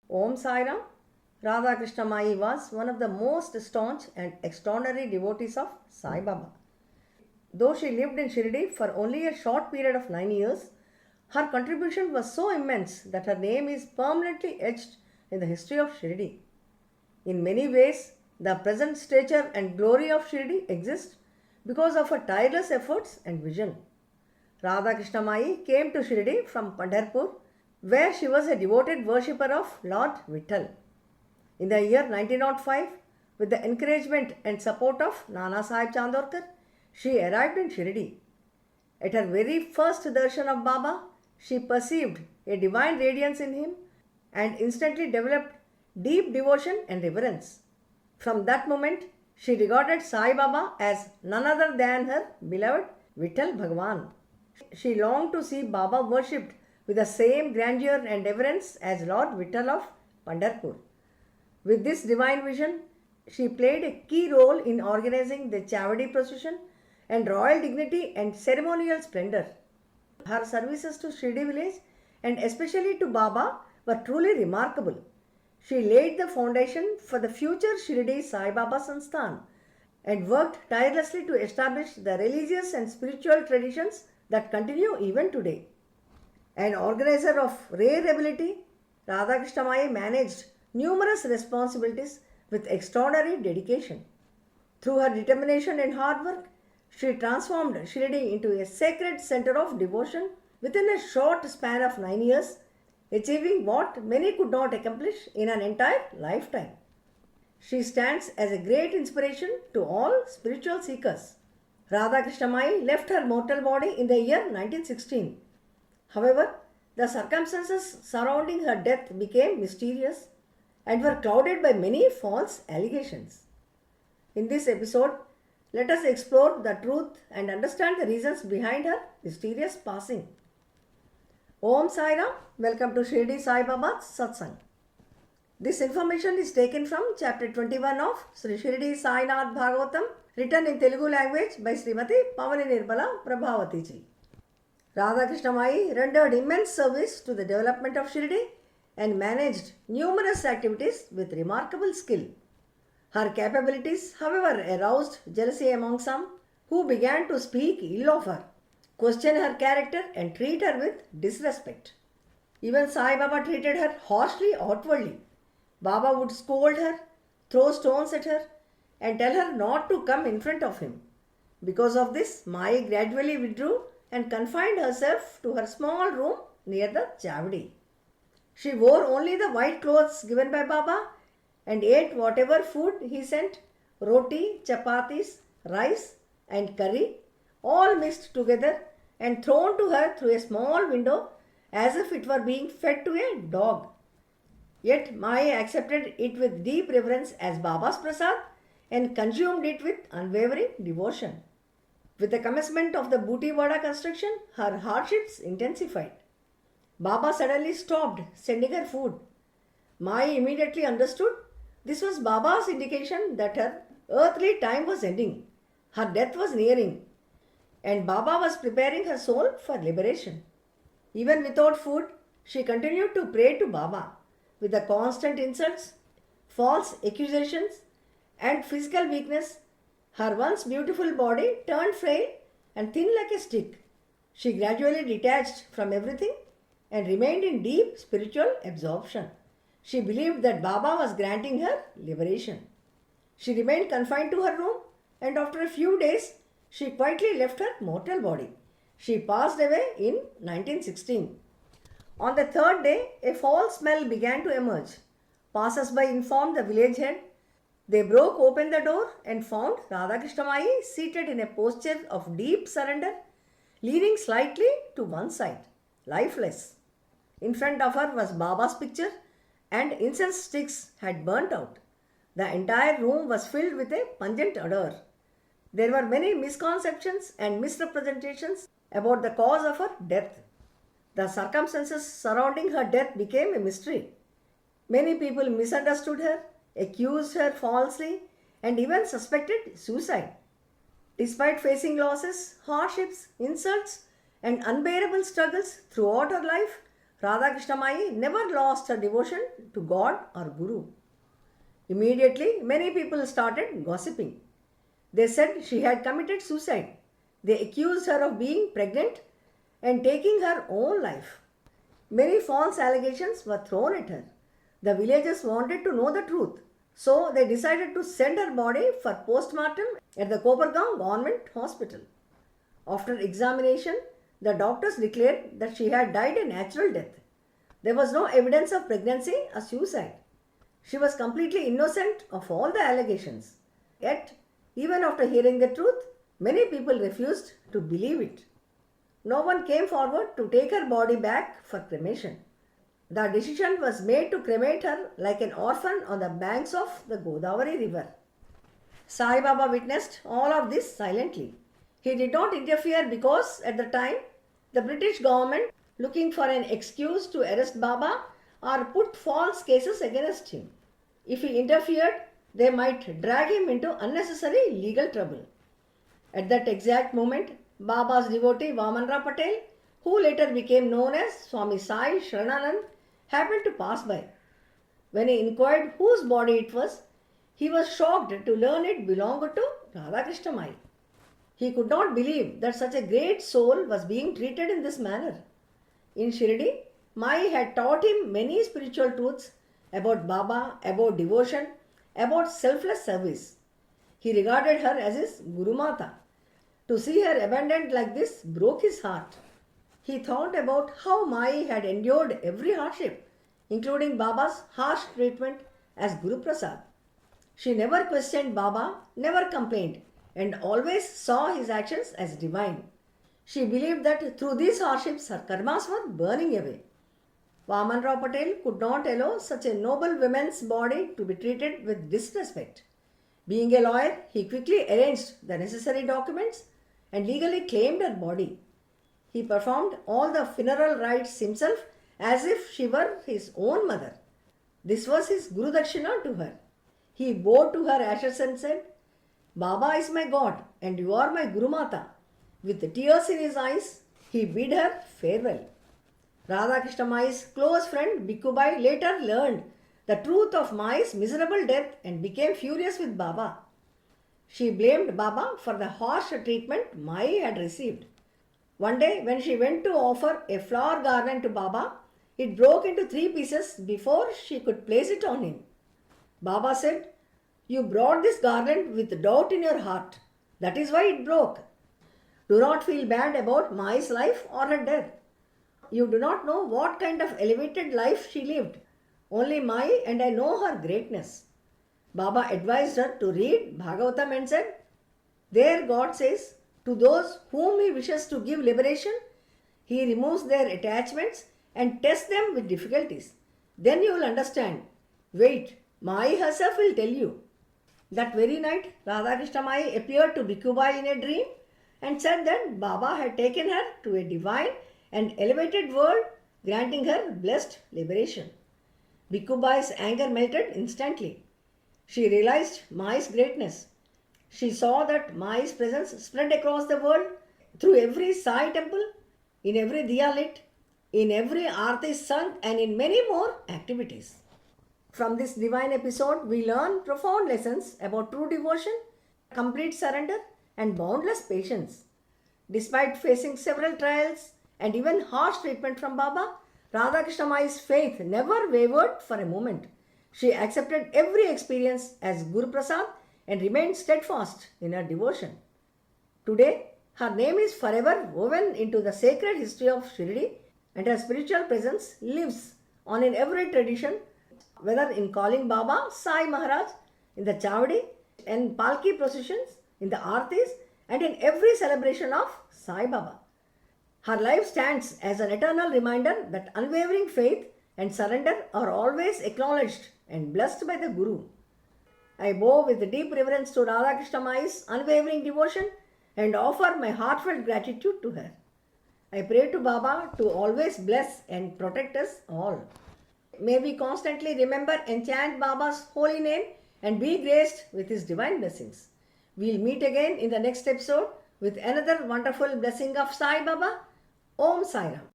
Om Sai Ram. Radha Krishna Mai was one of the most staunch and extraordinary devotees of Sai Baba. Though she lived in Shirdi for only a short period of 9 years, her contribution was so immense that her name is permanently etched in the history of Shirdi. In many ways, the present stature and glory of Shirdi exist because of her tireless efforts and vision. Radha Krishna Mai came to Shirdi from Pandharpur, where she was a devoted worshipper of Lord Vittal. In the year 1905, with the encouragement and support of Nana Sahib Chandorkar, she arrived in Shirdi. At her very first darshan of Baba, she perceived a divine radiance in him and instantly developed deep devotion and reverence. From that moment, she regarded Sai Baba as none other than her beloved Vittal Bhagwan. She longed to see Baba worshipped with the same grandeur and reverence as Lord Vittal of Pandharpur. With this divine vision, she played a key role in organizing the Chavadi procession and royal dignity and ceremonial splendor. Her services to Shirdi village and especially to Baba were truly remarkable. She laid the foundation for the future Shirdi Sai Baba Sansthan and worked tirelessly to establish the religious and spiritual traditions that continue even today. An organizer of rare ability, Radhakrishna Mai managed numerous responsibilities with extraordinary dedication. Through her determination and hard work, she transformed Shirdi into a sacred center of devotion within a short span of 9 years, achieving what many could not accomplish in an entire lifetime. She stands as a great inspiration to all spiritual seekers. Radha Krishna Mai left her mortal body in the year 1916. However, the circumstances surrounding her death became mysterious and were clouded by many false allegations. In this episode, let us explore the truth and understand the reasons behind her mysterious passing. Om Sai Ram, welcome to Shirdi Sai Baba's Satsang. This information is taken from chapter 21 of Sri Shirdi Sai Nath Bhagavatam, written in Telugu language by Srimati Pavani Nirbala Prabhavati ji. Radha Krishna Mai rendered immense service to the development of Shirdi and managed numerous activities with remarkable skill. Her capabilities, however, aroused jealousy among some who began to speak ill of her, question her character and treat her with disrespect. Even Sai Baba treated her harshly outwardly. Baba would scold her, throw stones at her and tell her not to come in front of him. Because of this, Mai gradually withdrew and confined herself to her small room near the Chavadi. She wore only the white clothes given by Baba and ate whatever food he sent, roti, chapatis, rice and curry, all mixed together and thrown to her through a small window as if it were being fed to a dog. Yet Mai accepted it with deep reverence as Baba's prasad and consumed it with unwavering devotion. With the commencement of the Booty Wada construction, her hardships intensified. Baba suddenly stopped sending her food. Mai immediately understood this was Baba's indication that her earthly time was ending. Her death was nearing and Baba was preparing her soul for liberation. Even without food, she continued to pray to Baba. With the constant insults, false accusations and physical weakness, her once beautiful body turned frail and thin like a stick. She gradually detached from everything and remained in deep spiritual absorption. She believed that Baba was granting her liberation. She remained confined to her room and after a few days, she quietly left her mortal body. She passed away in 1916. On the third day, a foul smell began to emerge. Passers-by informed the village head. They broke open the door and found Radhakrishna Mai seated in a posture of deep surrender, leaning slightly to one side, lifeless. In front of her was Baba's picture and incense sticks had burnt out. The entire room was filled with a pungent odor. There were many misconceptions and misrepresentations about the cause of her death. The circumstances surrounding her death became a mystery. Many people misunderstood her, accused her falsely, and even suspected suicide. Despite facing losses, hardships, insults, and unbearable struggles throughout her life, Radha Krishnamai never lost her devotion to God or Guru. Immediately, many people started gossiping. They said she had committed suicide. They accused her of being pregnant and taking her own life. Many false allegations were thrown at her. The villagers wanted to know the truth, so they decided to send her body for postmortem at the Kopargaon Government Hospital. After examination, the doctors declared that she had died a natural death. There was no evidence of pregnancy or suicide. She was completely innocent of all the allegations. Yet, even after hearing the truth, many people refused to believe it. No one came forward to take her body back for cremation. The decision was made to cremate her like an orphan on the banks of the Godavari river. Sai Baba witnessed all of this silently. He did not interfere because at the time the British government looking for an excuse to arrest Baba or put false cases against him. If he interfered, they might drag him into unnecessary legal trouble. At that exact moment, Baba's devotee Vamanrao Patel, who later became known as Swami Sai Sharananand, happened to pass by. When he inquired whose body it was, he was shocked to learn it belonged to Radha Krishna Mai. He could not believe that such a great soul was being treated in this manner. In Shirdi, Mai had taught him many spiritual truths about Baba, about devotion, about selfless service. He regarded her as his Guru Mata. To see her abandoned like this broke his heart. He thought about how Mai had endured every hardship, including Baba's harsh treatment as Guru Prasad. She never questioned Baba, never complained, and always saw his actions as divine. She believed that through these hardships her karmas were burning away. Vamanrao Patel could not allow such a noble woman's body to be treated with disrespect. Being a lawyer, he quickly arranged the necessary documents and legally claimed her body. He performed all the funeral rites himself as if she were his own mother. This was his Guru Dakshina to her. He bowed to her ashes and said, Baba is my God and you are my Guru Mata. With tears in his eyes, he bid her farewell. Radha Krishna Mai's close friend Bhikkhubai later learned the truth of Mai's miserable death and became furious with Baba. She blamed Baba for the harsh treatment Mai had received. One day, when she went to offer a flower garland to Baba, it broke into 3 pieces before she could place it on him. Baba said, You brought this garland with doubt in your heart. That is why it broke. Do not feel bad about Mai's life or her death. You do not know what kind of elevated life she lived. Only Mai and I know her greatness. Baba advised her to read Bhagavatam and said, There God says, to those whom He wishes to give liberation, He removes their attachments and tests them with difficulties. Then you will understand. Wait, Mai herself will tell you. That very night, Radha Krishna Mai appeared to Bhikkhubai in a dream and said that Baba had taken her to a divine and elevated world, granting her blessed liberation. Bhikkhubai's anger melted instantly. She realized Mai's greatness. She saw that Mai's presence spread across the world through every Sai temple, in every diya lit, in every aarti sung, and in many more activities. From this divine episode, we learn profound lessons about true devotion, complete surrender, and boundless patience. Despite facing several trials and even harsh treatment from Baba, Radha Krishna Mai's faith never wavered for a moment. She accepted every experience as Guru Prasad and remained steadfast in her devotion. Today, her name is forever woven into the sacred history of Shirdi, and her spiritual presence lives on in every tradition, whether in calling Baba Sai Maharaj, in the Chavdi and Palki processions, in the Aartis, and in every celebration of Sai Baba. Her life stands as an eternal reminder that unwavering faith and surrender are always acknowledged and blessed by the Guru. I bow with deep reverence to Radha Krishna Mai's unwavering devotion and offer my heartfelt gratitude to her. I pray to Baba to always bless and protect us all. May we constantly remember and chant Baba's holy name and be graced with his divine blessings. We'll meet again in the next episode with another wonderful blessing of Sai Baba. Om Sai Ram.